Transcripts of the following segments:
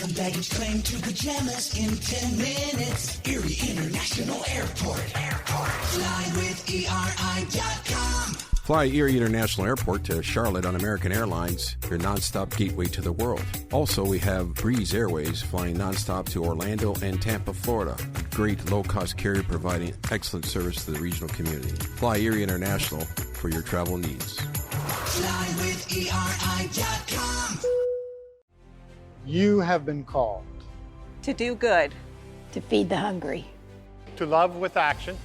From baggage claim to pajamas in 10 minutes. Erie International Airport. Fly with ERI.com. Fly Erie International Airport to Charlotte on American Airlines, your nonstop gateway to the world. Also, we have Breeze Airways flying nonstop to Orlando and Tampa, Florida. A great low-cost carrier providing excellent service to the regional community. Fly Erie International for your travel needs. Fly with ERI.com. You have been called to do good, to feed the hungry, to love with action,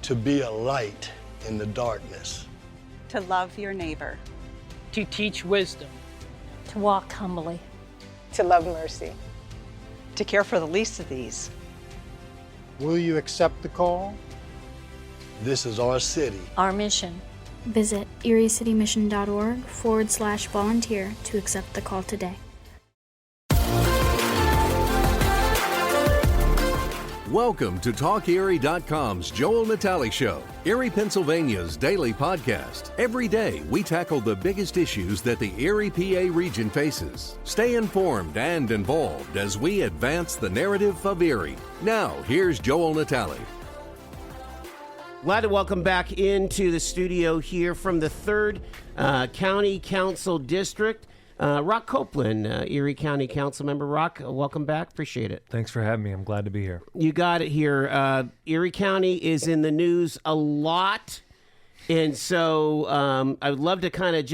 to be a light in the darkness, to love your neighbor, to teach wisdom, to walk humbly, to love mercy, to care for the least of these. Will you accept the call? This is our city. Our mission. Visit eriecitymission.org/volunteer to accept the call today. Welcome to TalkErie.com's Joel Natale Show, Erie, Pennsylvania's daily podcast. Every day, we tackle the biggest issues that the Erie, PA region faces. Stay informed and involved as we advance the narrative of Erie. Now, here's Joel Natale. Glad to welcome back into the studio here from the 3rd County Council District. Rock Copeland, Erie County Council member. Rock, welcome back. Appreciate it. Thanks for having me. I'm glad to be here. You got it here. Erie County is in the news a lot. And so I would love to kind of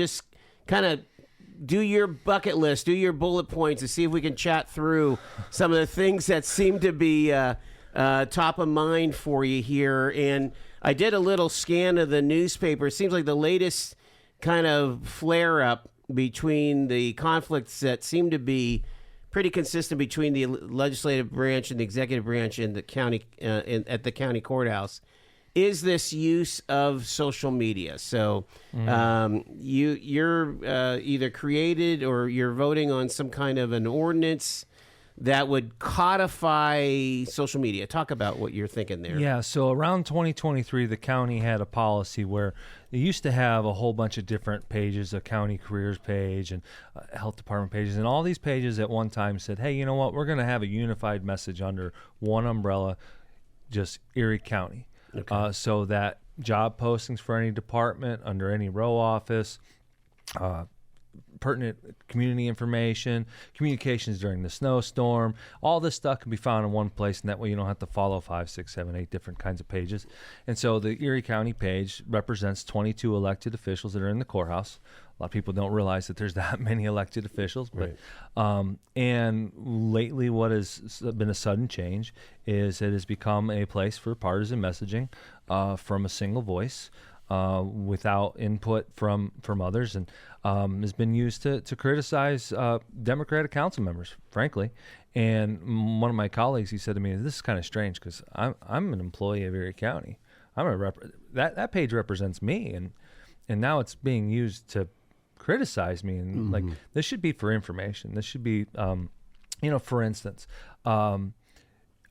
do your bucket list, do your bullet points, and see if we can chat through some of the things that seem to be top of mind for you here. And I did a little scan of the newspaper. It seems like the latest kind of flare-up between the conflicts that seem to be pretty consistent between the legislative branch and the executive branch in the county at the county courthouse is this use of social media. So you're either created or you're voting on some kind of an ordinance that would codify social media. Talk about what you're thinking there. Yeah, so around 2023, the county had a policy where they used to have a whole bunch of different pages, a county careers page and health department pages, and all these pages at one time said, hey, you know what, we're going to have a unified message under one umbrella, just Erie County. Okay. So that job postings for any department, under any row office, pertinent community information, communications during the snowstorm, all this stuff can be found in one place, and that way you don't have to follow 5, 6, 7, 8 different kinds of pages. And so the Erie County page represents 22 elected officials that are in the courthouse. A lot of people don't realize that there's that many elected officials, but and lately what has been a sudden change is it has become a place for partisan messaging from a single voice, without input from others, and has been used to criticize Democratic council members, frankly. And one of my colleagues, he said to me, "This is kind of strange because I'm an employee of Erie County. That page represents me, and now it's being used to criticize me. And like this should be for information. This should be, for instance."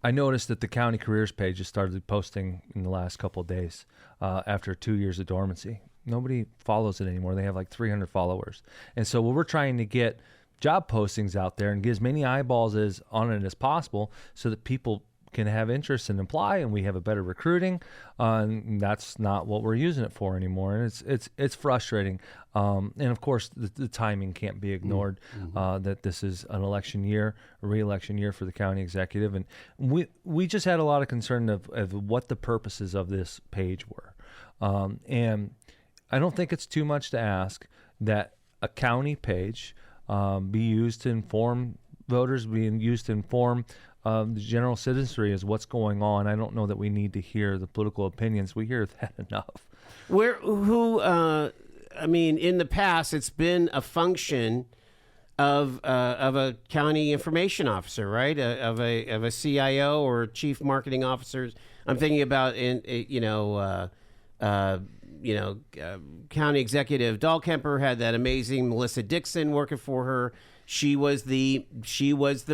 I noticed that the county careers page has started posting in the last couple of days after 2 years of dormancy. Nobody follows it anymore. They have like 300 followers. And so we're trying to get job postings out there and get as many eyeballs on it as possible so that people can have interest and apply, and we have a better recruiting. And that's not what we're using it for anymore. And it's frustrating. And of course, the timing can't be ignored. That this is an election year, a re-election year for the county executive, and we just had a lot of concern of what the purposes of this page were. And I don't think it's too much to ask that a county page be used to inform voters, being used to inform the general citizenry as what's going on. I don't know that we need to hear the political opinions. We hear that enough. In the past, it's been a function of a county information officer, right? Of a CIO or chief marketing officer. I'm thinking about county executive Dahlkemper had that amazing Melissa Dixon working for her. She was the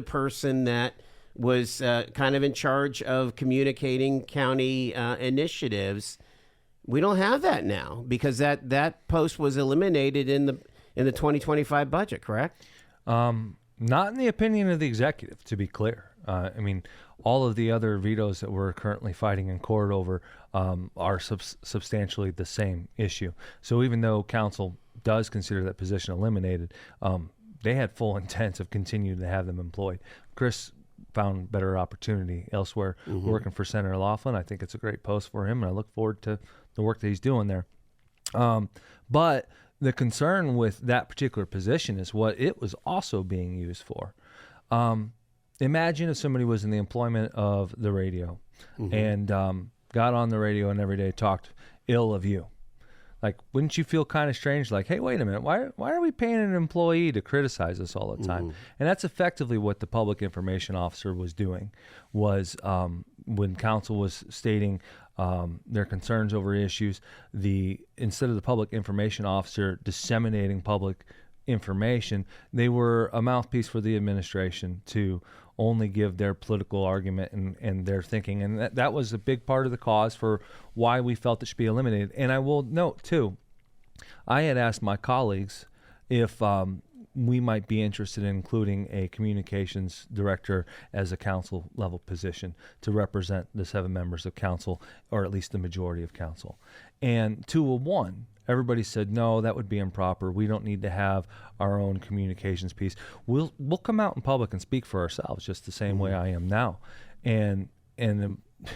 person that was kind of in charge of communicating county initiatives. We don't have that now because that post was eliminated in the 2025 budget, correct? Not in the opinion of the executive, to be clear. I mean, all of the other vetoes that we're currently fighting in court over are substantially the same issue. So even though council does consider that position eliminated, they had full intent of continuing to have them employed. Chris found better opportunity elsewhere, working for Senator Laughlin. I think it's a great post for him, and I look forward to the work that he's doing there. But the concern with that particular position is what it was also being used for. Imagine if somebody was in the employment of the radio and got on the radio and every day talked ill of you. Like, wouldn't you feel kind of strange? Like, hey, wait a minute, why are we paying an employee to criticize us all the time? And that's effectively what the public information officer was doing, was when council was stating their concerns over issues, instead of the public information officer disseminating public information, they were a mouthpiece for the administration to only give their political argument and their thinking. And that was a big part of the cause for why we felt it should be eliminated. And I will note, too, I had asked my colleagues if we might be interested in including a communications director as a council level position to represent the 7 members of council, or at least the majority of council. And 2-1, everybody said, no, that would be improper. We don't need to have our own communications piece. We'll come out in public and speak for ourselves, just the same way I am now. And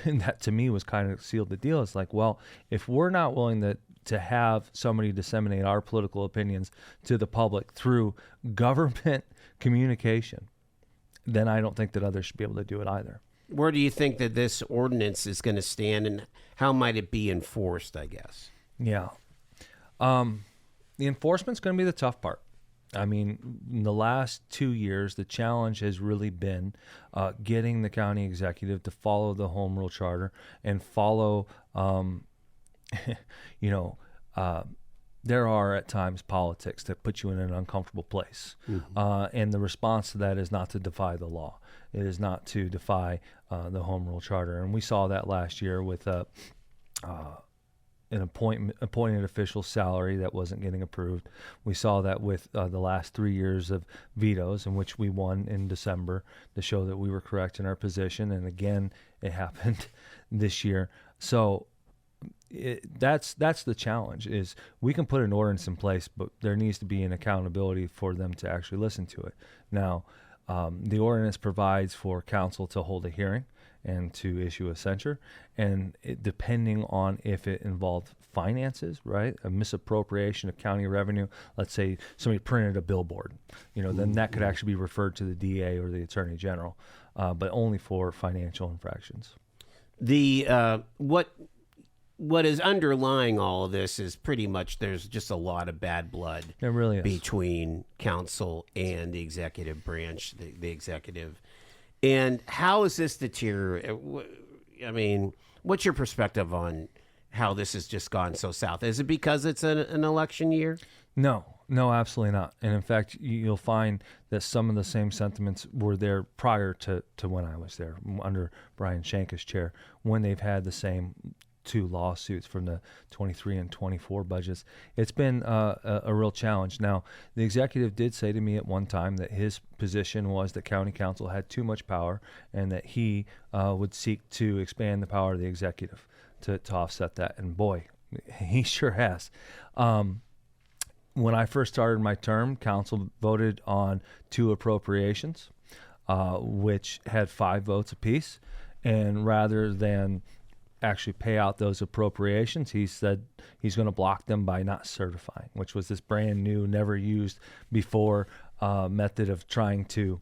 that to me was kind of sealed the deal. It's like, well, if we're not willing to have somebody disseminate our political opinions to the public through government communication, then I don't think that others should be able to do it either. Where do you think that this ordinance is going to stand, and how might it be enforced, I guess? Yeah. The enforcement's going to be the tough part. I mean, in the last 2 years, the challenge has really been getting the county executive to follow the home rule charter and follow, there are at times politics that put you in an uncomfortable place. And the response to that is not to defy the law. It is not to defy the home rule charter. And we saw that last year with an appointed official salary that wasn't getting approved. We saw that with the last 3 years of vetoes, in which we won in December to show that we were correct in our position. And again, it happened this year. So that's the challenge, is we can put an ordinance in place, but there needs to be an accountability for them to actually listen to it. Now, the ordinance provides for council to hold a hearing and to issue a censure, and depending on if it involved finances, right, a misappropriation of county revenue, let's say somebody printed a billboard, then that could actually be referred to the DA or the Attorney General, but only for financial infractions. What is underlying all of this is pretty much there's just a lot of bad blood. It really is. Between council and the executive branch, the executive. And how is this deteriorate? I mean, what's your perspective on how this has just gone so south? Is it because it's an election year? No, absolutely not. And in fact, you'll find that some of the same sentiments were there prior to when I was there, under Brian Shanka's chair, when they've had the same 2 lawsuits from the 23 and 24 budgets. It's been a real challenge. Now, the executive did say to me at one time that his position was that county council had too much power, and that he would seek to expand the power of the executive to offset that. And boy, he sure has. When I first started my term, council voted on 2 appropriations, which had 5 votes apiece. And rather than actually pay out those appropriations, he said he's going to block them by not certifying, which was this brand new, never used before method of trying to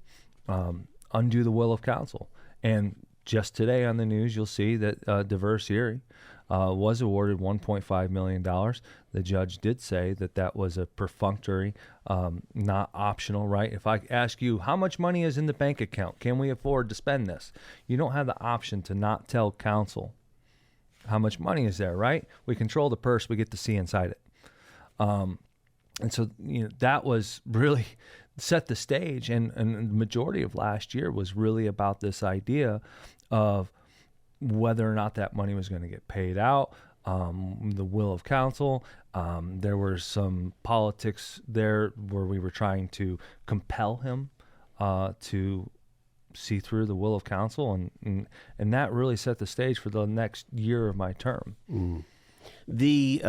undo the will of council. And just today on the news, you'll see that Diverse Erie was awarded $1.5 million. The judge did say that was a perfunctory, not optional, right? If I ask you, how much money is in the bank account? Can we afford to spend this? You don't have the option to not tell council how much money is there, right? We control the purse, we get to see inside it. And so, that was really set the stage. And the majority of last year was really about this idea of whether or not that money was going to get paid out, the will of council. There were some politics there where we were trying to compel him to see through the will of council, and that really set the stage for the next year of my term. The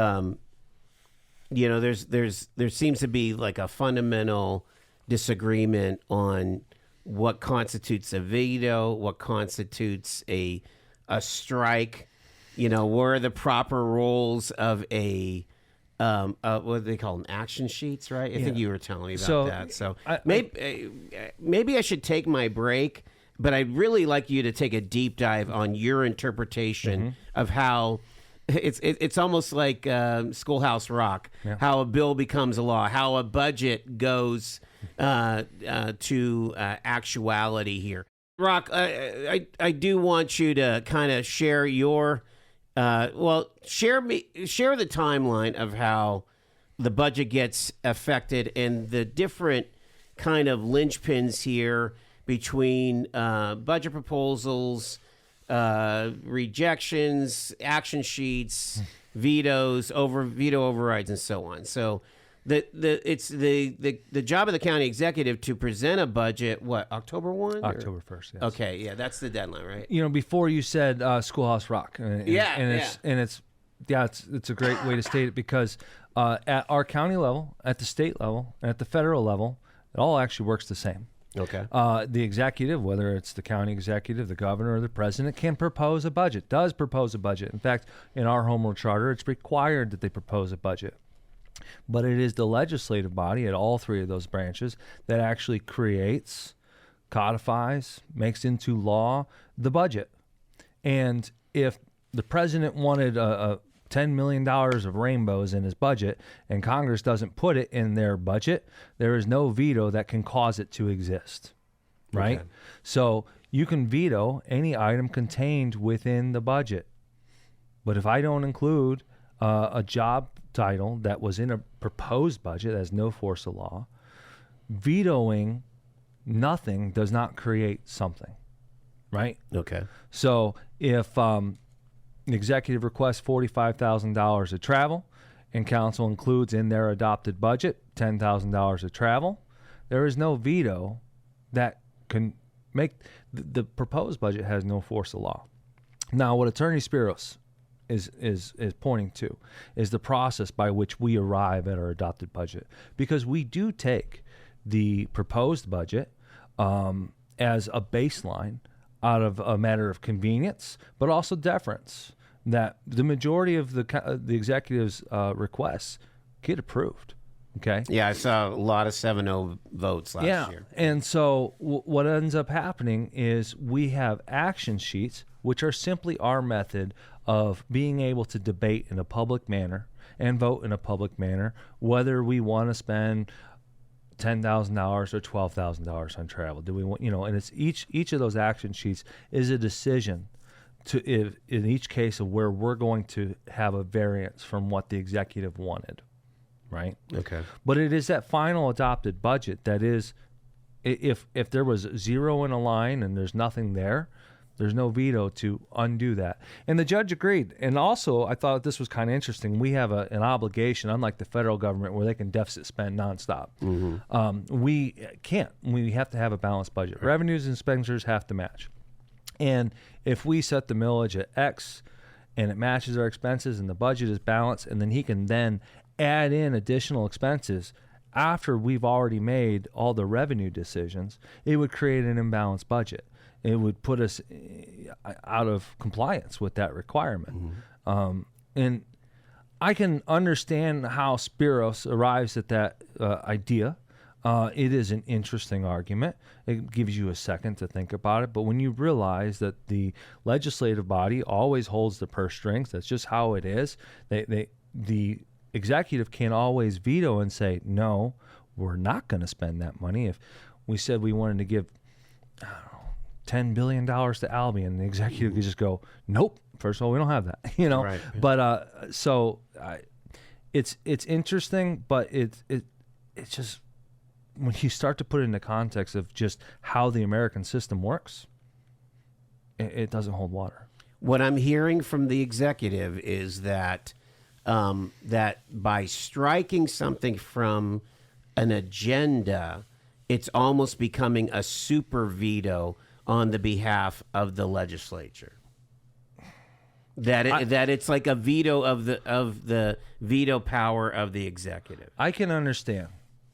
there seems to be like a fundamental disagreement on what constitutes a veto, what constitutes a strike. What are the proper roles of a what do they call them? Action sheets, right? I think you were telling me about that. So maybe I should take my break, but I'd really like you to take a deep dive on your interpretation of how it's almost like Schoolhouse Rock, how a bill becomes a law, how a budget goes to actuality here. Rock, I do want you to kind of share your share the timeline of how the budget gets affected and the different kind of linchpins here between budget proposals, rejections, action sheets, veto overrides, and so on. So it's the job of the county executive to present a budget. What, October 1? October 1st. Yes. Okay, yeah, that's the deadline, right? Before you said Schoolhouse Rock, it's a great way to state it, because at our county level, at the state level, and at the federal level, it all actually works the same. Okay. The executive, whether it's the county executive, the governor, or the president, can propose a budget, does propose a budget. In fact, in our home rule charter, it's required that they propose a budget. But it is the legislative body at all three of those branches that actually creates, codifies, makes into law the budget. And if the president wanted a $10 million of rainbows in his budget and Congress doesn't put it in their budget, there is no veto that can cause it to exist, right? Okay. So you can veto any item contained within the budget. But if I don't include a job title that was in a proposed budget that has no force of law, vetoing nothing does not create something, right? Okay. So if the executive requests $45,000 of travel and council includes in their adopted budget $10,000 of travel, there is no veto that can make the proposed budget has no force of law. Now, what Attorney Spiros is pointing to is the process by which we arrive at our adopted budget, because we do take the proposed budget as a baseline out of a matter of convenience, but also deference, that the majority of the executive's requests get approved. Okay. Yeah, I saw a lot of 7-0 votes last year. And so what ends up happening is we have action sheets, which are simply our method of being able to debate in a public manner and vote in a public manner whether we want to spend $10,000 or $12,000 on travel. Do we want, and it's each of those action sheets is a decision in each case of where we're going to have a variance from what the executive wanted, right? Okay. But it is that final adopted budget that is, if there was 0 in a line and there's nothing there, there's no veto to undo that. And the judge agreed. And also, I thought this was kind of interesting. We have an obligation, unlike the federal government, where they can deficit spend nonstop. We can't. We have to have a balanced budget. Right. Revenues and expenditures have to match. And if we set the millage at X and it matches our expenses and the budget is balanced, and then he can then add in additional expenses after we've already made all the revenue decisions, it would create an imbalanced budget. It would put us out of compliance with that requirement. And I can understand how Spiros arrives at that idea. It is an interesting argument. It gives you a second to think about it. But when you realize that the legislative body always holds the purse strings, that's just how it is. The executive can always veto and say, no, we're not going to spend that money. If we said we wanted to give, I don't know, $10 billion to Albion, the executive could just go, nope, first of all, we don't have that, Right. But it's interesting, but it's just, when you start to put it in the context of just how the American system works, it doesn't hold water. What I'm hearing from the executive is that that by striking something from an agenda, it's almost becoming a super veto on the behalf of the legislature. That it's like a veto of the veto power of the executive. I can understand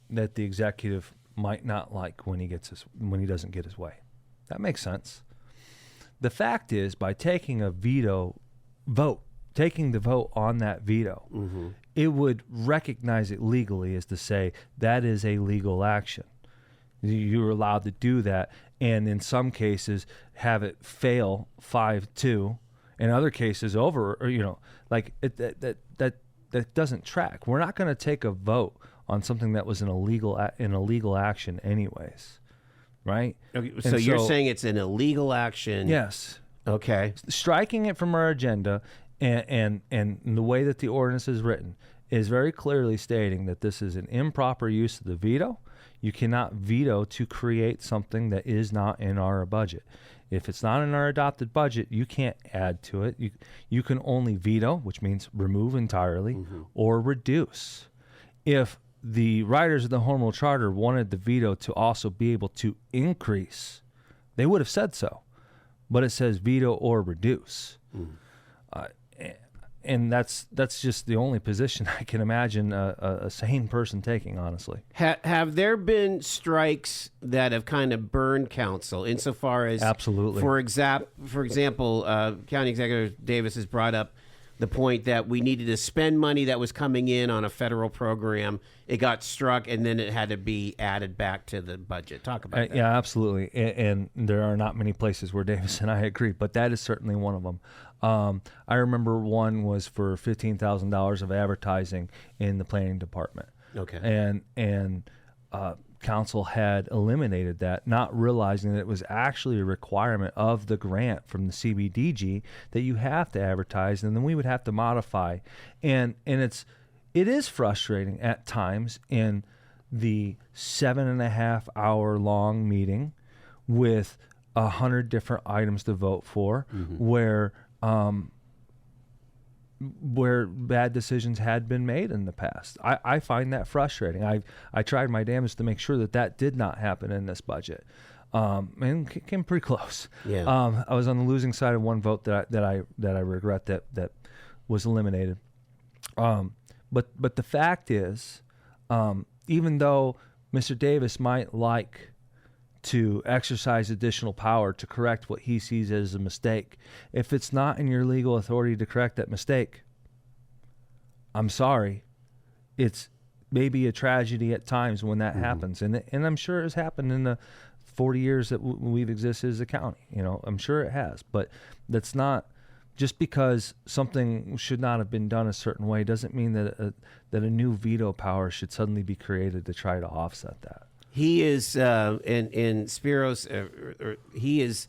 that the executive might not like when he doesn't get his way. That makes sense. The fact is, by taking the vote on that veto, it would recognize it legally as to say that is a legal action. You're allowed to do that, and in some cases have it fail 5-2. In other cases, that doesn't track. We're not going to take a vote on something that was an illegal action, anyways, right? Okay, so you're saying it's an illegal action? Yes. Okay. Striking it from our agenda, and the way that the ordinance is written is very clearly stating that this is an improper use of the veto. You cannot veto to create something that is not in our budget. If it's not in our adopted budget, you can't add to it. You can only veto, which means remove entirely, or reduce. If the writers of the Home Rule Charter wanted the veto to also be able to increase, they would have said so. But it says veto or reduce. And that's just the only position I can imagine a sane person taking, honestly. Have there been strikes that have kind of burned council insofar as... Absolutely. For example, County Executive Davis has brought up the point that we needed to spend money that was coming in on a federal program. It got struck, and then it had to be added back to the budget. Talk about that. Yeah, absolutely. And there are not many places where Davis and I agree, but that is certainly one of them. I remember one was for $15,000 of advertising in the planning department. Okay. And council had eliminated that, not realizing that it was actually a requirement of the grant from the CBDG that you have to advertise, and then we would have to modify. And it is frustrating at times in the 7.5 hour long meeting with 100 different items to vote for, where bad decisions had been made in the past. I find that frustrating. I tried my damnedest to make sure that did not happen in this budget, and came pretty close. Yeah. I was on the losing side of one vote that I regret that was eliminated. But the fact is, even though Mr. Davis might like to exercise additional power to correct what he sees as a mistake, if it's not in your legal authority to correct that mistake, I'm sorry. It's maybe a tragedy at times when that happens. And I'm sure it has happened in the 40 years that we've existed as a county. I'm sure it has. But that's not... Just because something should not have been done a certain way doesn't mean that a new veto power should suddenly be created to try to offset that. He is in Spiros. He is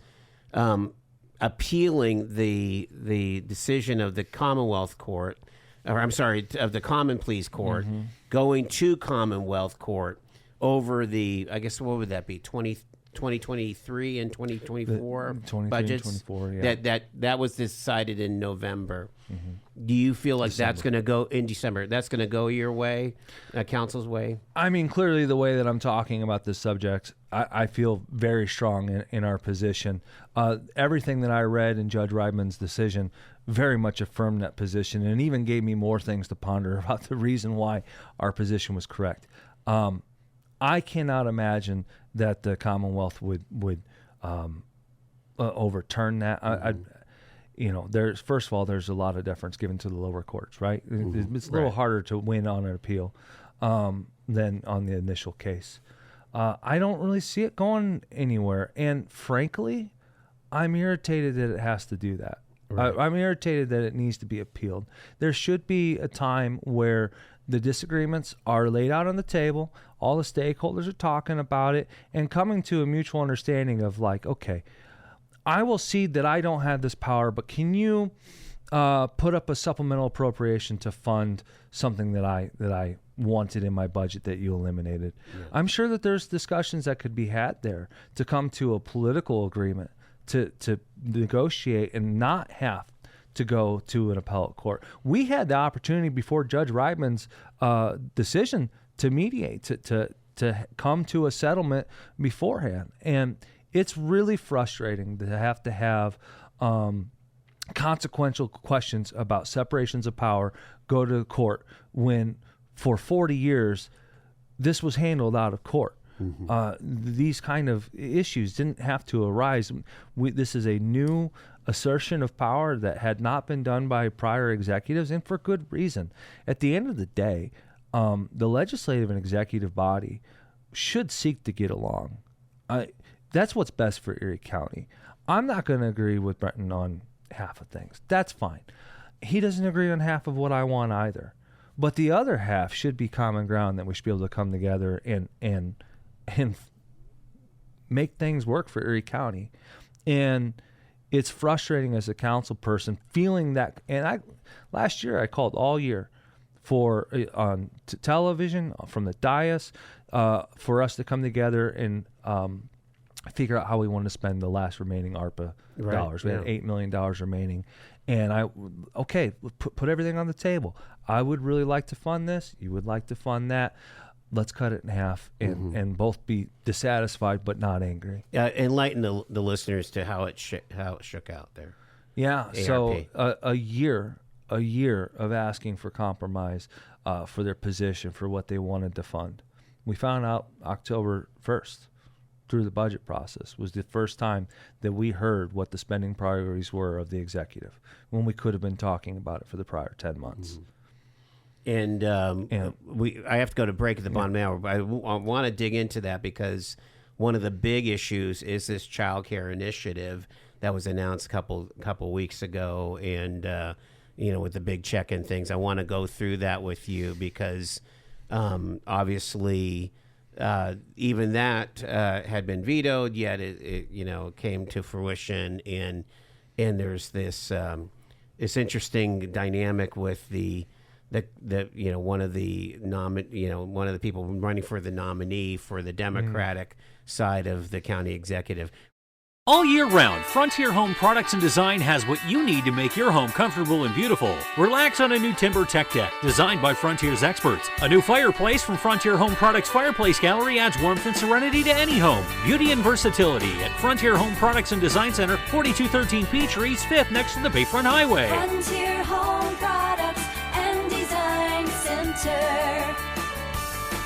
appealing the decision of the Commonwealth Court, of the Common Pleas Court, going to Commonwealth Court over the, I guess, what would that be, 2023 and 2024 budgets? 24, yeah. That was decided in November. Do you feel like that's going to go in December? That's going to go your way, council's way? I mean, clearly the way that I'm talking about this subject, I feel very strong in our position. Everything that I read in Judge Reibman's decision very much affirmed that position, and even gave me more things to ponder about the reason why our position was correct. I cannot imagine that the Commonwealth would overturn that. There's, first of all, there's a lot of deference given to the lower courts, right? It's a little harder to win on an appeal than on the initial case. I don't really see it going anywhere, and frankly, I'm irritated that it has to do that. Right. I'm irritated that it needs to be appealed. There should be a time where the disagreements are laid out on the table, all the stakeholders are talking about it, and coming to a mutual understanding of like, okay, I will cede that I don't have this power, but can you put up a supplemental appropriation to fund something that I wanted in my budget that you eliminated? Yeah. I'm sure that there's discussions that could be had there to come to a political agreement to negotiate and not have to go to an appellate court. We had the opportunity before Judge Reibman's decision to mediate, to come to a settlement beforehand. And it's really frustrating to have consequential questions about separations of power go to court when for 40 years this was handled out of court. These kind of issues didn't have to arise. This is a new assertion of power that had not been done by prior executives, and for good reason. At the end of the day, the legislative and executive body should seek to get along. That's what's best for Erie County. I'm not going to agree with Brenton on half of things. That's fine. He doesn't agree on half of what I want either. But the other half should be common ground that we should be able to come together and make things work for Erie County. And it's frustrating as a council person feeling that. And last year I called all year for on television from the dais for us to come together and figure out how we wanted to spend the last remaining ARPA dollars. We had $8 million remaining. And put everything on the table. I would really like to fund this. You would like to fund that. Let's cut it in half and both be dissatisfied but not angry. Enlighten the listeners to how it shook out there. Yeah, ARP. so a year of asking for compromise for their position, for what they wanted to fund. We found out October 1st through the budget process was the first time that we heard what the spending priorities were of the executive, when we could have been talking about it for the prior 10 months. And I have to go to break at the bottom hour, but I want to dig into that because one of the big issues is this child care initiative that was announced a couple weeks ago, and with the big check and things. I want to go through that with you because obviously even that had been vetoed, yet it came to fruition, and there's this interesting dynamic with the one of the people running for the nominee for the Democratic side of the county executive. All year round, Frontier Home Products and Design has what you need to make your home comfortable and beautiful. Relax on a new timber tech deck designed by Frontier's experts. A new fireplace from Frontier Home Products Fireplace Gallery adds warmth and serenity to any home. Beauty and versatility at Frontier Home Products and Design Center, 4213 Peachtree East 5th, next to the Bayfront Highway. Frontier Home Products and Design Center.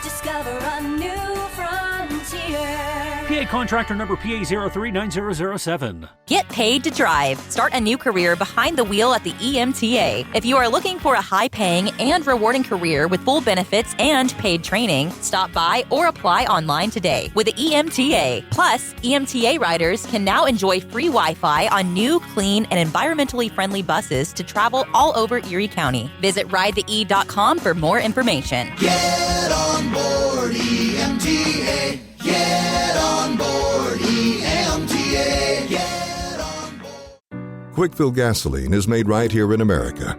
Discover a new frontier. PA contractor number PA039007. Get paid to drive. Start a new career behind the wheel at the EMTA. If you are looking for a high-paying and rewarding career with full benefits and paid training, stop by or apply online today with the EMTA. Plus, EMTA riders can now enjoy free Wi-Fi on new, clean, and environmentally friendly buses to travel all over Erie County. Visit ridethee.com for more information. Get on board EMTA. Get on board EMTA. Get on board. Quickfill gasoline is made right here in America.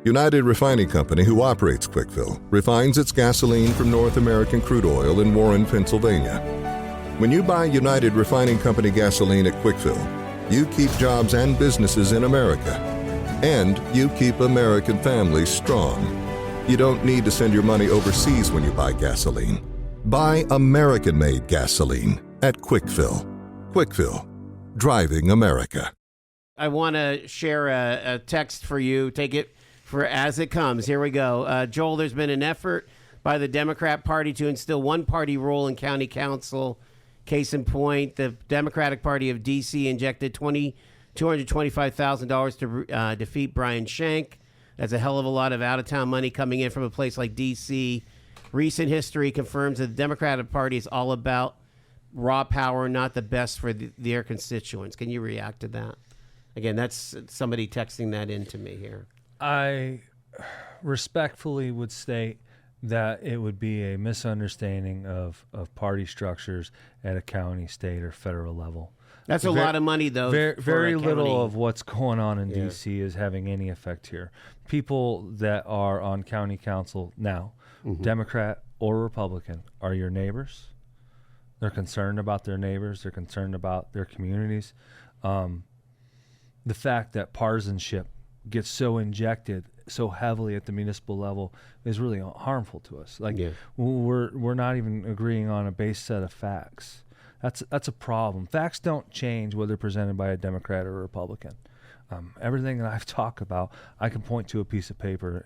United Refining Company, who operates Quickfill, refines its gasoline from North American crude oil in Warren, Pennsylvania. When you buy United Refining Company gasoline at Quickfill, you keep jobs and businesses in America. And you keep American families strong. You don't need to send your money overseas when you buy gasoline. Buy American-made gasoline at Quickfill. Quickfill, driving America. I want to share a text for you. Take it for as it comes. Here we go. Joel, there's been an effort by the Democrat Party to instill one-party rule in county council. Case in point, the Democratic Party of D.C. injected $225,000 to defeat Brian Schenck. That's a hell of a lot of out-of-town money coming in from a place like D.C. Recent history confirms that the Democratic Party is all about raw power, not the best for their constituents. Can you react to that? Again, that's somebody texting that into me here. I respectfully would state that it would be a misunderstanding of party structures at a county, state, or federal level. That's a lot of money, though. Very little of what's going on in D.C. is having any effect here. People that are on county council now, Democrat or Republican, are your neighbors. They're concerned about their neighbors. They're concerned about their communities. The fact that partisanship gets so injected so heavily at the municipal level is really harmful to us. Like we're not even agreeing on a base set of facts. That's a problem. Facts don't change whether presented by a Democrat or a Republican. Everything that I've talked about, I can point to a piece of paper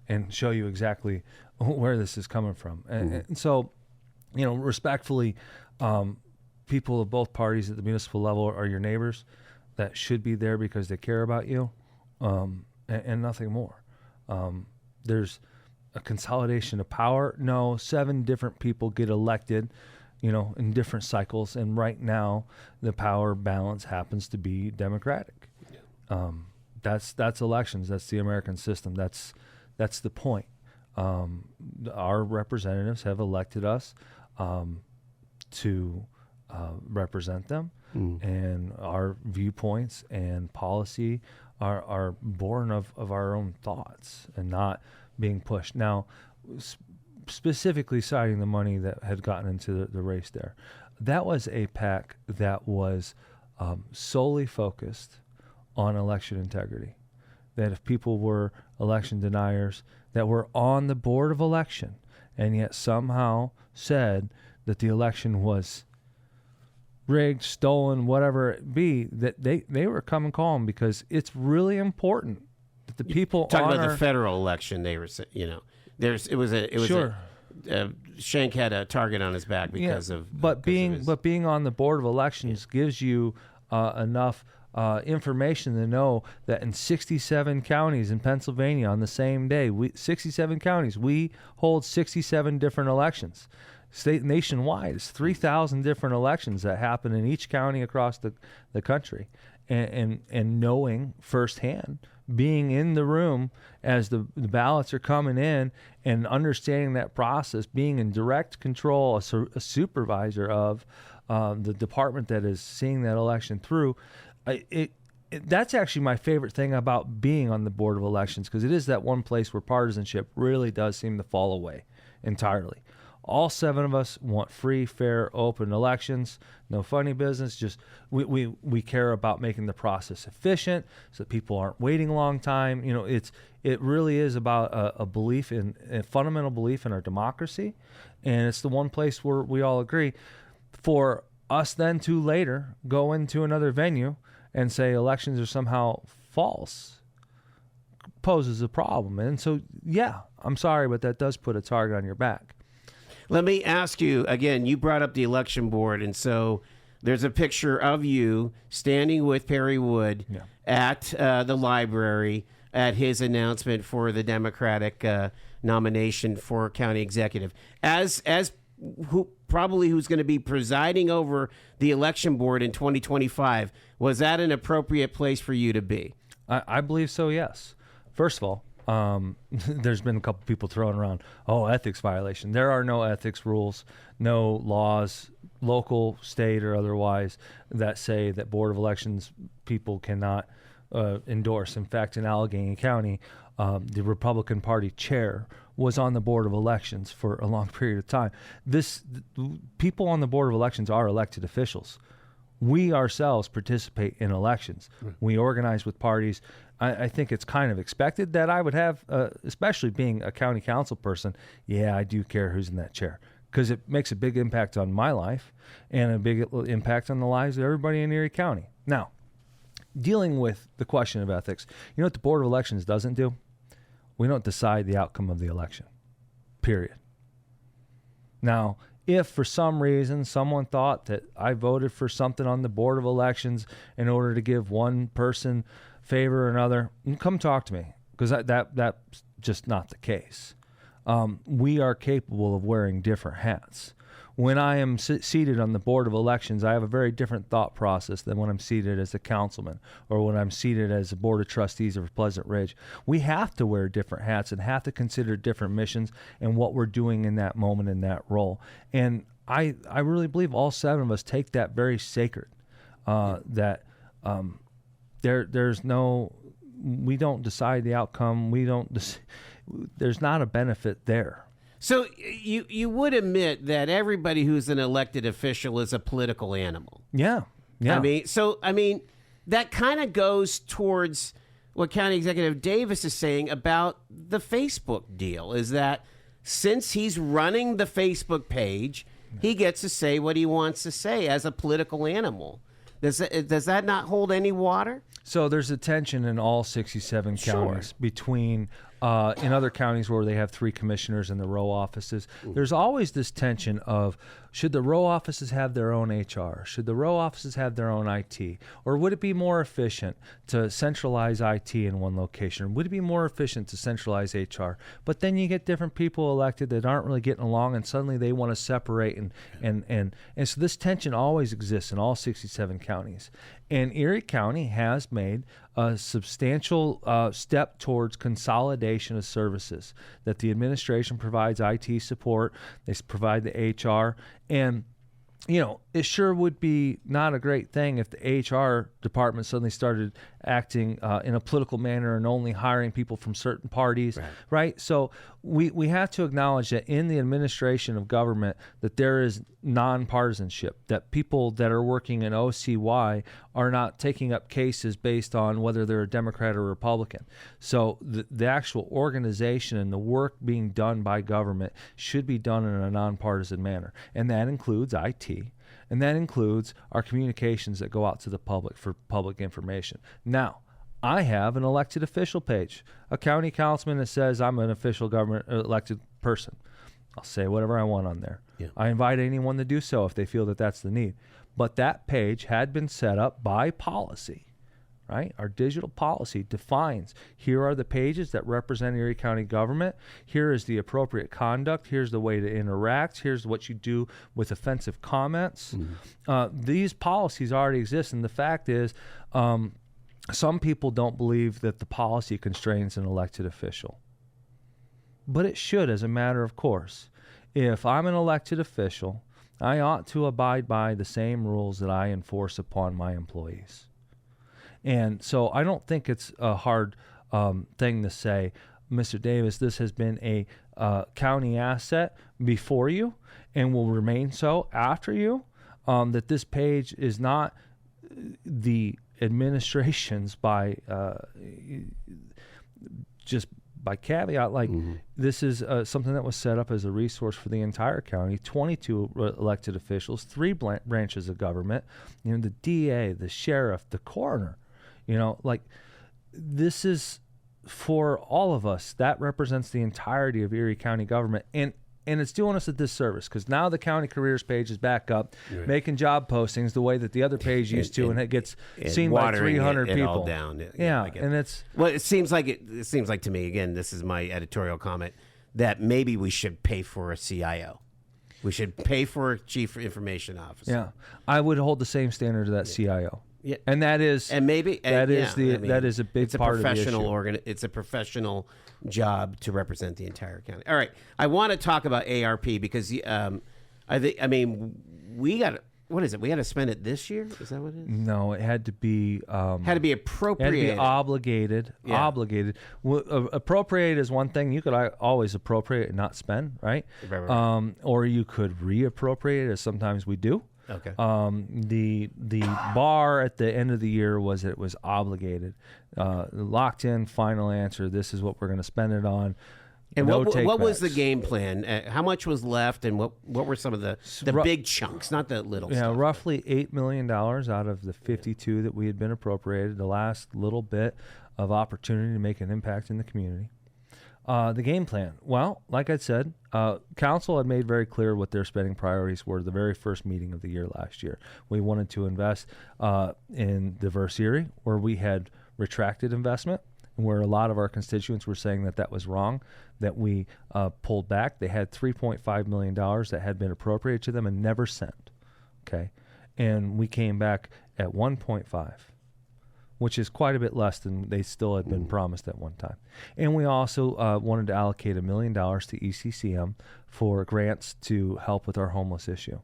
and show you exactly where this is coming from. And so, respectfully, people of both parties at the municipal level are your neighbors that should be there because they care about you, and nothing more. There's a consolidation of power. No, 7 different people get elected, in different cycles, and right now the power balance happens to be Democratic. That's elections. That's the American system. That's the point. Our representatives have elected us to represent them, and our viewpoints and policy are born of our own thoughts and not being pushed. Now, specifically citing the money that had gotten into the race there, that was a PAC that was solely focused on election integrity. That if people were election deniers that were on the board of election and yet somehow said that the election was rigged, stolen, whatever it be, that they were coming calm, because it's really important that the people talking about the federal election. They were, Schenck had a target on his back because of. But being on the board of elections gives you enough information to know that in 67 counties in Pennsylvania on the same day, 67 counties, we hold 67 different elections. Nationwide, it's 3,000 different elections that happen in each county across the country. And knowing firsthand, being in the room as the ballots are coming in and understanding that process, being in direct control, a supervisor of the department that is seeing that election through, that's actually my favorite thing about being on the board of elections, because it is that one place where partisanship really does seem to fall away entirely. All 7 of us want free, fair, open elections. No funny business. Just we care about making the process efficient so that people aren't waiting a long time. It really is about a fundamental belief in our democracy, and it's the one place where we all agree. For us then to later go into another venue and say elections are somehow false poses a problem. And so, I'm sorry, but that does put a target on your back. Let me ask you again, you brought up the election board, and so there's a picture of you standing with Perry Wood at the library at his announcement for the Democratic nomination for county executive. As who's going to be presiding over the election board in 2025, was that an appropriate place for you to be? I believe so, yes. First of all, there's been a couple people throwing around, ethics violation. There are no ethics rules, no laws, local, state, or otherwise, that say that Board of Elections people cannot endorse. In fact, in Allegheny County, the Republican Party chair was on the Board of Elections for a long period of time. People on the Board of Elections are elected officials. We ourselves participate in elections. We organize with parties. I think it's kind of expected that I would have, especially being a county council person, I do care who's in that chair, because it makes a big impact on my life and a big impact on the lives of everybody in Erie County. Now, dealing with the question of ethics, you know what the Board of Elections doesn't do? We don't decide the outcome of the election, period. Now, if for some reason someone thought that I voted for something on the Board of Elections in order to give one person favor or another, come talk to me, because that's just not the case. We are capable of wearing different hats. When I am seated on the Board of Elections, I have a very different thought process than when I'm seated as a councilman or when I'm seated as a Board of Trustees of Pleasant Ridge. We have to wear different hats and have to consider different missions and what we're doing in that moment in that role. And I really believe all 7 of us take that very sacred, there's no, we don't decide the outcome. There's not a benefit there. So you would admit that everybody who's an elected official is a political animal. Yeah. I mean, that kind of goes towards what County Executive Davis is saying about the Facebook deal, is that since he's running the Facebook page, he gets to say what he wants to say as a political animal. Does that not hold any water? So there's a tension in all 67 counties between, in other counties where they have 3 commissioners in the row offices, there's always this tension of, should the row offices have their own HR? Should the row offices have their own IT? Or would it be more efficient to centralize IT in one location? Or would it be more efficient to centralize HR? But then you get different people elected that aren't really getting along, and suddenly they want to separate. And so this tension always exists in all 67 counties. And Erie County has made a substantial step towards consolidation of services, that the administration provides IT support, they provide the HR, and it sure would be not a great thing if the HR department suddenly started acting in a political manner and only hiring people from certain parties, right? So we have to acknowledge that in the administration of government that there is nonpartisanship, that people that are working in OCY are not taking up cases based on whether they're a Democrat or Republican. So the actual organization and the work being done by government should be done in a nonpartisan manner, and that includes IT. And that includes our communications that go out to the public for public information. Now, I have an elected official page, a county councilman that says I'm an official government elected person. I'll say whatever I want on there. Yeah. I invite anyone to do so if they feel that that's the need. But that page had been set up by policy, right? Our digital policy defines, here are the pages that represent Erie County government. Here is the appropriate conduct. Here's the way to interact. Here's what you do with offensive comments. These policies already exist. And the fact is, some people don't believe that the policy constrains an elected official. But it should, as a matter of course. If I'm an elected official, I ought to abide by the same rules that I enforce upon my employees. And so I don't think it's a hard thing to say, Mr. Davis, this has been a county asset before you and will remain so after you, that this page is not the administration's by just by caveat, like this is something that was set up as a resource for the entire county, 22 elected officials, 3 branches of government, the DA, the sheriff, the coroner, this is for all of us. That represents the entirety of Erie County government. And it's doing us a disservice because now the county careers page is back up, making job postings the way that the other page used to, and it gets seen by 300 people. All down. And it's it seems like to me, again, this is my editorial comment, that maybe we should pay for a CIO. We should pay for a chief information officer. Yeah, I would hold the same standard to that CIO. Yeah, and that is a big part of the issue. It's a professional job to represent the entire county. All right, I want to talk about ARP because we got what is it? We had to spend it this year. Is that what it is? No, it had to be appropriated. Had to be obligated. Yeah. Obligated. Appropriate is one thing. You could always appropriate and not spend, right? Right. Or you could reappropriate, as sometimes we do. Okay. The bar at the end of the year was that it was obligated, locked in, final answer. This is what we're going to spend it on. And what was the game plan? How much was left, and what were some of the big chunks, not the little stuff? Yeah, roughly $8 million out of the 52 that we had been appropriated. The last little bit of opportunity to make an impact in the community. The game plan. Well, like I said, council had made very clear what their spending priorities were the very first meeting of the year last year. We wanted to invest in Diverse Erie, where we had retracted investment, and where a lot of our constituents were saying that was wrong, that we pulled back. They had $3.5 million that had been appropriated to them and never sent. Okay, and we came back at 1.5. Which is quite a bit less than they still had been promised at one time. And we also wanted to allocate $1 million to ECCM for grants to help with our homeless issue.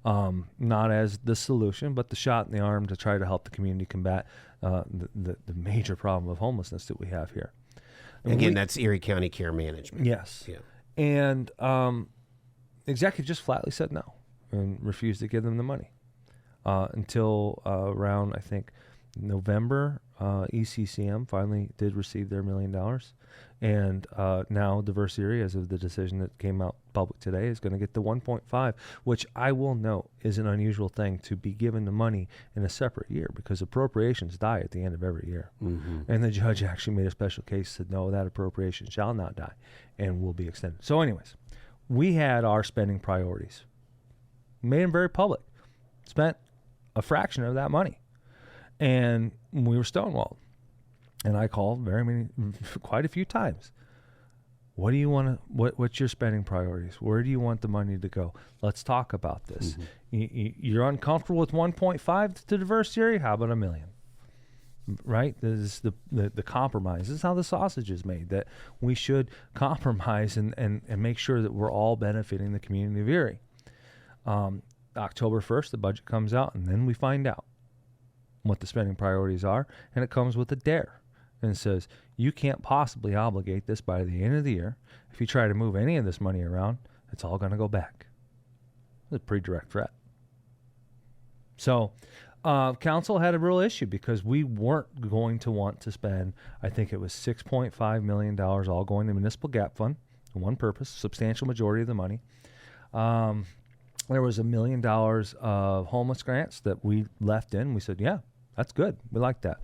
Not as the solution, but the shot in the arm to try to help the community combat the major problem of homelessness that we have here. And again, that's Erie County Care Management. Yes. Yeah. And executive just flatly said no and refused to give them the money until around, I think, November, ECCM finally did receive their $1 million. And now Diverse Erie, as of the decision that came out public today, is going to get the 1.5, which I will note is an unusual thing to be given the money in a separate year, because appropriations die at the end of every year. And the judge actually made a special case, said, no, that appropriation shall not die and will be extended. So anyways, we had our spending priorities, made them very public, spent a fraction of that money, and we were stonewalled. And I called quite a few times. What do you want to? What's your spending priorities? Where do you want the money to go? Let's talk about this. You're uncomfortable with 1.5 to Diverse Erie? How about $1 million? Right? This is the compromise. This is how the sausage is made. That we should compromise and make sure that we're all benefiting the community of Erie. October 1st, the budget comes out, and then we find out what the spending priorities are, and it comes with a dare. And says, you can't possibly obligate this by the end of the year. If you try to move any of this money around, it's all going to go back. It's a pretty direct threat. So council had a real issue because we weren't going to want to spend, I think it was $6.5 million all going to municipal gap fund, one purpose, substantial majority of the money. There was $1 million of homeless grants that we left in. We said, yeah, that's good. We like that.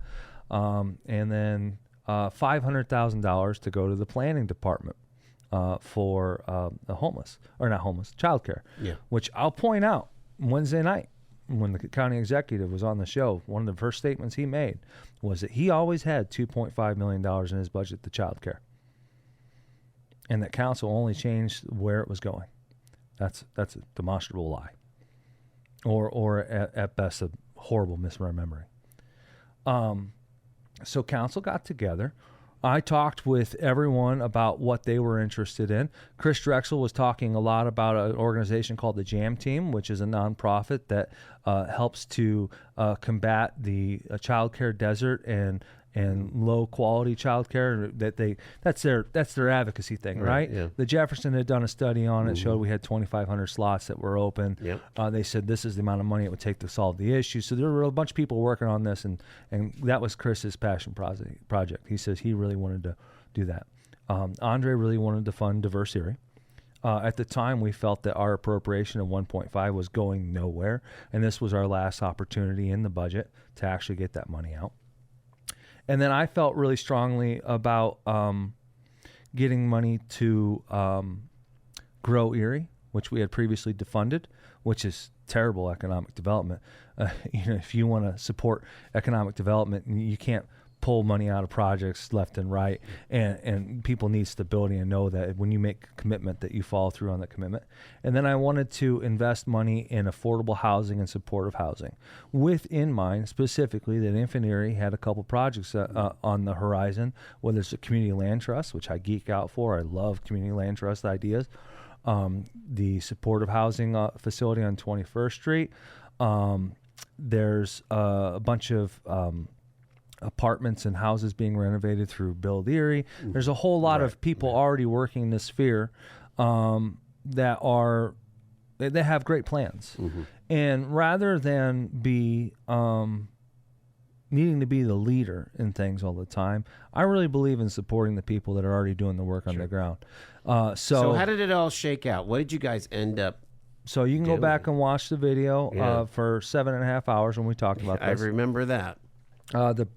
And then $500,000 to go to the planning department for the homeless, or not homeless, childcare. Yeah. Which I'll point out, Wednesday night when the county executive was on the show, one of the first statements he made was that he always had $2.5 million in his budget to childcare, and that council only changed where it was going. That's a demonstrable lie, or at best a horrible misremembering. So council got together. I talked with everyone about what they were interested in. Chris Drexel was talking a lot about an organization called the JAM Team, which is a nonprofit that helps to combat the child care desert and low quality child care. That's their advocacy thing, right? Yeah. The Jefferson had done a study on it, showed we had 2,500 slots that were open. Yep. They said this is the amount of money it would take to solve the issue. So there were a bunch of people working on this, and that was Chris's passion project. He says he really wanted to do that. Andre really wanted to fund Diverse Erie. At the time, we felt that our appropriation of 1.5 was going nowhere, and this was our last opportunity in the budget to actually get that money out. And then I felt really strongly about getting money to Grow Erie, which we had previously defunded, which is terrible economic development. If you want to support economic development, you can't pull money out of projects left and right, and people need stability and know that when you make a commitment that you follow through on that commitment. And then I wanted to invest money in affordable housing and supportive housing, with in mind specifically that Infant Erie had a couple projects on the horizon, whether it's a community land trust, which I geek out for. I love community land trust ideas. The supportive housing facility on 21st Street. There's a bunch of apartments and houses being renovated through Build Erie. There's a whole lot of people already working in this sphere that have great plans. And rather than be needing to be the leader in things all the time, I really believe in supporting the people that are already doing the work on the ground. So how did it all shake out? What did you guys end up? So you can go back and watch the video for 7.5 hours when we talked about this. I remember that.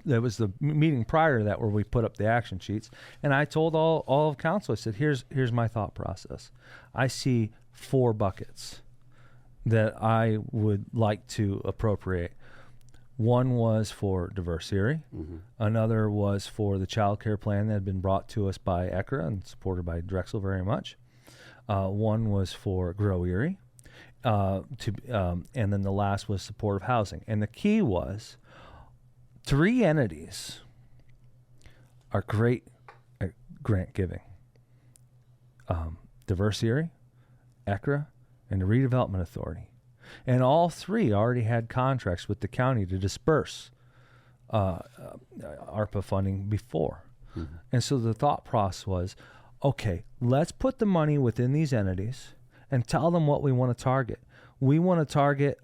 There was the meeting prior to that where we put up the action sheets, and I told all of council, I said, here's my thought process. I see 4 buckets that I would like to appropriate. One was for Diverse Erie. Another was for the child care plan that had been brought to us by ECRA and supported by Drexel very much. One was for Grow Erie. And then the last was supportive housing. And the key was 3 entities are great at grant giving. Diverse Erie, ECRA, and the Redevelopment Authority. And all 3 already had contracts with the county to disperse ARPA funding before. And so the thought process was, okay, let's put the money within these entities and tell them what we want to target. We want to target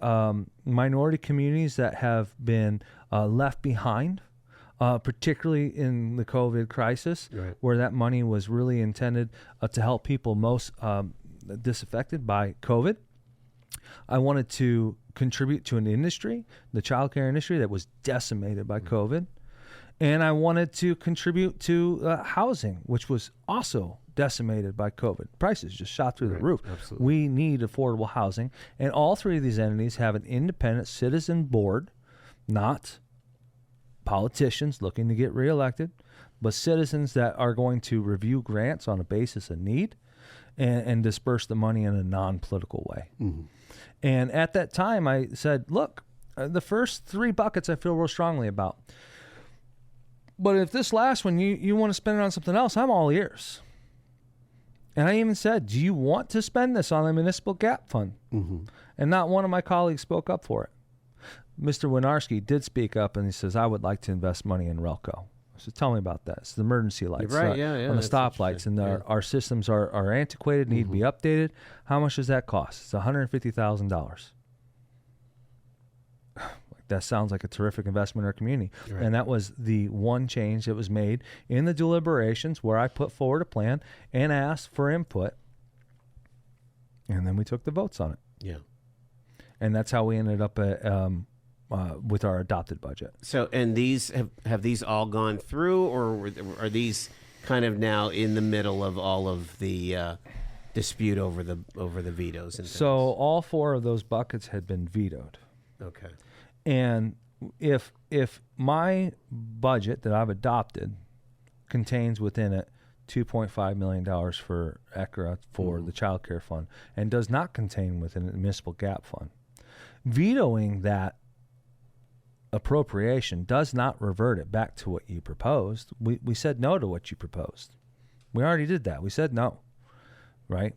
minority communities that have been left behind, particularly in the COVID crisis, where that money was really intended to help people most disaffected by COVID. I wanted to contribute to an industry, the childcare industry, that was decimated by COVID. And I wanted to contribute to housing, which was also decimated by COVID. Prices just shot through the roof. Absolutely. We need affordable housing. And all three of these entities have an independent citizen board, not politicians looking to get reelected, but citizens that are going to review grants on a basis of need and disperse the money in a non-political way. Mm-hmm. And at that time, I said, look, the first 3 buckets I feel real strongly about. But if this last one, you want to spend it on something else, I'm all ears. And I even said, do you want to spend this on the municipal gap fund? Mm-hmm. And not one of my colleagues spoke up for it. Mr. Winarski did speak up, and he says, I would like to invest money in Relco. I said, tell me about that. It's the emergency lights Right, on the stoplights, and our systems are antiquated, need to be updated. How much does that cost? It's $150,000. That sounds like a terrific investment in our community. Right. And that was the one change that was made in the deliberations where I put forward a plan and asked for input. And then we took the votes on it. Yeah. And that's how we ended up with our adopted budget. So, and these have these all gone through, or are these kind of now in the middle of all of the dispute over the vetoes? And so all 4 of those buckets had been vetoed. Okay. And if my budget that I've adopted contains within it $2.5 million for ECRA for the child care fund and does not contain within the municipal gap fund, vetoing that appropriation does not revert it back to what you proposed. We said no to what you proposed. We already did that. We said no, right?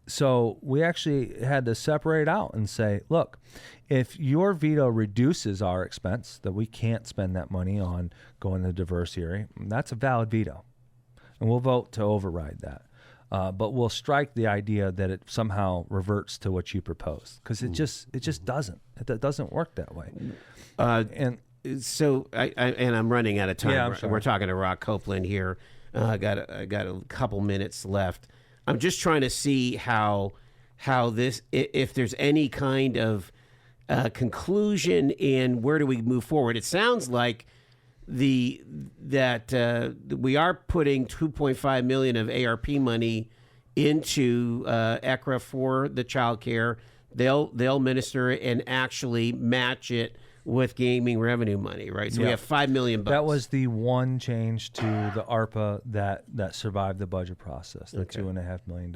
So we actually had to separate out and say, look, if your veto reduces our expense, that we can't spend that money on going to diverse Erie, that's a valid veto. And we'll vote to override that. But we'll strike the idea that it somehow reverts to what you proposed, because it just doesn't. It doesn't work that way. And so I'm running out of time. Yeah, I'm sorry. We're talking to Rock Copeland here. I got a couple minutes left. I'm just trying to see how this, if there's any kind of conclusion in where do we move forward. It sounds like that we are putting $2.5 million of ARP money into ECRA for the child care. They'll minister it and actually match it with gaming revenue money, right? So we have $5 million. That was the one change to the ARPA that survived the budget process, the $2.5 million.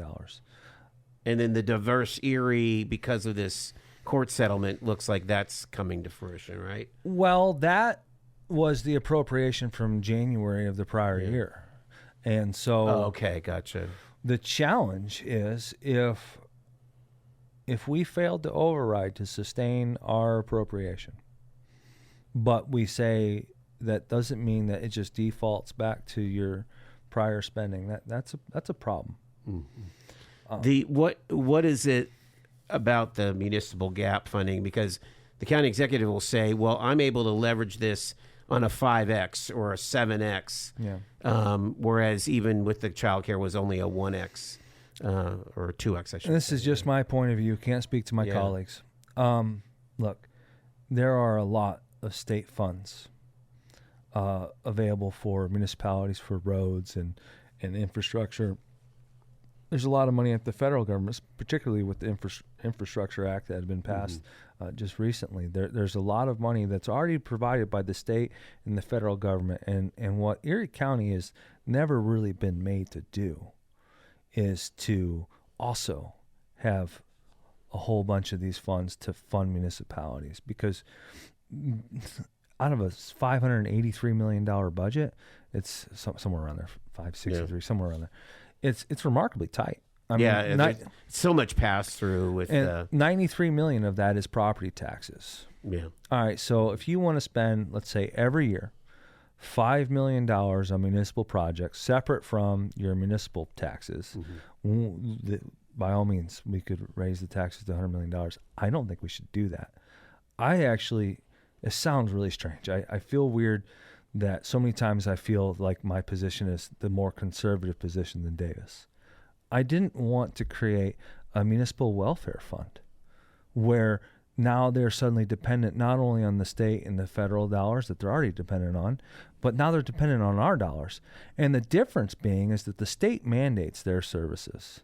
And then the diverse Erie, because of this court settlement, looks like that's coming to fruition, right? Well, that was the appropriation from January of the prior year. And so okay, gotcha. The challenge is if we failed to override to sustain our appropriation, but we say that doesn't mean that it just defaults back to your prior spending, that's a problem. Mm-hmm. What is it about the municipal gap funding? Because the county executive will say, well, I'm able to leverage this on a 5X or a 7X, whereas even with the child care was only a 1X or a 2X, I should say. And this is just my point of view. Can't speak to my colleagues. Look, there are a lot of state funds available for municipalities for roads and infrastructure. There's a lot of money at the federal government, particularly with the Infrastructure Act that had been passed just recently. There's a lot of money that's already provided by the state and the federal government. And what Erie County has never really been made to do is to also have a whole bunch of these funds to fund municipalities, because out of a $583 million budget, it's somewhere around there, 563, somewhere around there. It's remarkably tight. I mean, so much pass through with $93 million of that is property taxes. Yeah. All right. So if you want to spend, let's say, every year, $5 million on municipal projects separate from your municipal taxes, by all means, we could raise the taxes to $100 million. I don't think we should do that. It sounds really strange. I feel weird that so many times I feel like my position is the more conservative position than Davis. I didn't want to create a municipal welfare fund where now they're suddenly dependent not only on the state and the federal dollars that they're already dependent on, but now they're dependent on our dollars. And the difference being is that the state mandates their services.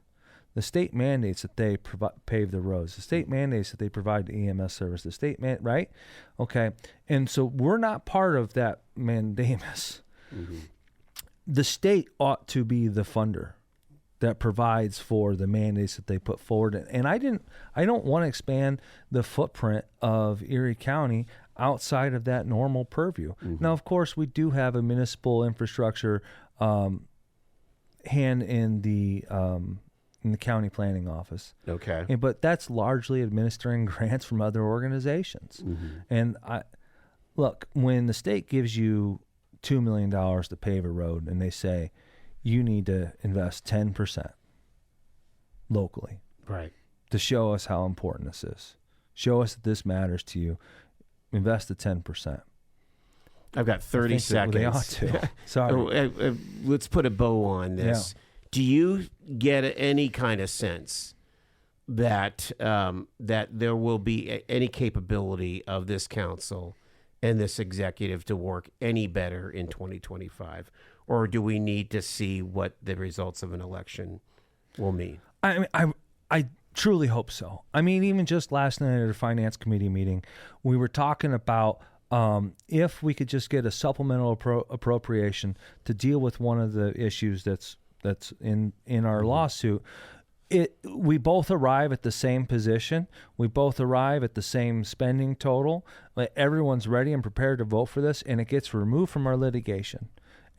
The state mandates that they pave the roads. The state mandates that they provide the EMS service. The state right? Okay. And so we're not part of that mandamus. Mm-hmm. The state ought to be the funder that provides for the mandates that they put forward. And I don't want to expand the footprint of Erie County outside of that normal purview. Mm-hmm. Now, of course, we do have a municipal infrastructure hand in the county planning office. Okay. But that's largely administering grants from other organizations. Mm-hmm. And look, when the state gives you $2 million to pave a road and they say, you need to invest 10% locally. Right. To show us how important this is. Show us that this matters to you. Invest the 10%. I've got 30 seconds. They ought to. Sorry. Let's put a bow on this. Yeah. Do you get any kind of sense that that there will be any capability of this council and this executive to work any better in 2025? Or do we need to see what the results of an election will mean? I truly hope so. I mean, even just last night at a finance committee meeting, we were talking about if we could just get a supplemental appropriation to deal with one of the issues that's in our lawsuit. We both arrive at the same position. We both arrive at the same spending total. Everyone's ready and prepared to vote for this, and it gets removed from our litigation.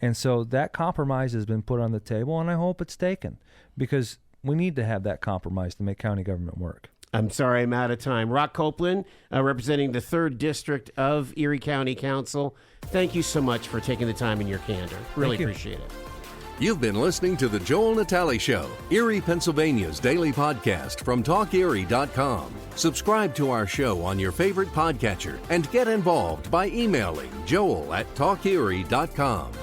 And so that compromise has been put on the table, and I hope it's taken because we need to have that compromise to make county government work. I'm sorry, I'm out of time. Rock Copeland, representing the 3rd District of Erie County Council. Thank you so much for taking the time in your candor. Really appreciate it. You've been listening to The Joel Natale Show, Erie, Pennsylvania's daily podcast from TalkErie.com. Subscribe to our show on your favorite podcatcher and get involved by emailing joel@TalkErie.com.